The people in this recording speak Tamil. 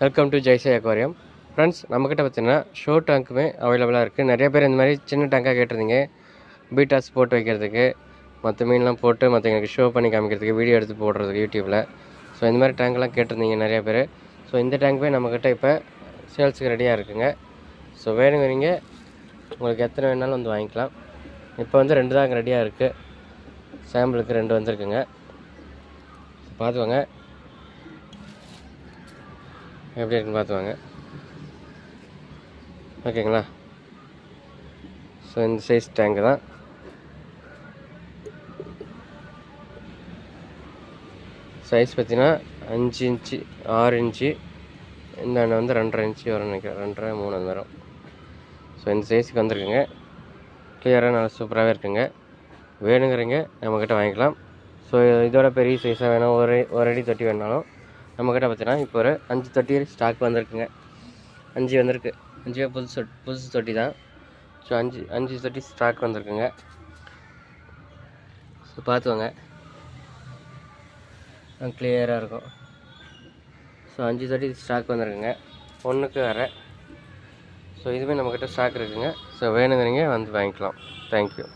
Welcome to Jaise aquarium. Friends, நம்மக்கிட்ட பார்த்தீங்கன்னா ஷோ டேங்க்குமே அவைலபிளாக இருக்குது. நிறைய பேர் இந்த மாதிரி சின்ன டேங்காக கேட்டிருந்தீங்க, பீட்டாஸ் போட்டு வைக்கிறதுக்கு, மற்ற மீன்லாம் போட்டு மற்றவங்களுக்கு ஷோ பண்ணி காமிக்கிறதுக்கு, வீடியோ எடுத்து போடுறதுக்கு யூடியூப்பில். ஸோ இந்த மாதிரி டேங்க்லாம் கேட்டிருந்தீங்க நிறைய பேர். ஸோ இந்த டேங்க்குமே நம்மக்கிட்ட இப்போ சேல்ஸுக்கு ரெடியாக இருக்குங்க. ஸோ வேணுங்கிறீங்க உங்களுக்கு எத்தனை வேணாலும் வந்து வாங்கிக்கலாம். இப்போ வந்து 2 தான் ரெடியாக இருக்குது. சாம்பிளுக்கு 2 வந்திருக்குங்க. பார்த்துவாங்க எப்படி இருக்குன்னு பார்த்துவாங்க. ஓகேங்களா? ஸோ இந்த சைஸ் டேங்கு தான். சைஸ் பார்த்தீங்கன்னா 5 இன்ச்சு 6 இன்ச்சு, இந்த அண்ணன் வந்து 2.5 இன்ச்சு வரும்னு நினைக்கிறேன். 2.5 3 அந்த வரும். ஸோ இந்த சைஸுக்கு வந்துருக்குங்க. கிளியராக நல்லா சூப்பராகவே இருக்குங்க. வேணுங்கிறீங்க நம்மக்கிட்ட வாங்கிக்கலாம். ஸோ இதோட பெரிய சைஸாக வேணும், ஒரு அடி தொட்டி வேணாலும் நம்மக்கிட்ட பார்த்தீங்கன்னா இப்போ ஒரு 5 தொட்டி ஸ்டாக் வந்திருக்குங்க. 5 வந்திருக்கு. 5 புதுசு தொட்டி தான். ஸோ 5 தொட்டி ஸ்டாக் வந்திருக்குங்க. ஸோ பார்த்துவாங்க, கிளியராக இருக்கும். ஸோ 5 தொட்டி ஸ்டாக் வந்திருக்குங்க. ஒன்றுக்கு வேறு. ஸோ இதுவுமே நம்மக்கிட்ட ஸ்டாக் இருக்குங்க. ஸோ வேணுங்கிறீங்க வந்து வாங்கிக்கலாம். தேங்க்யூ.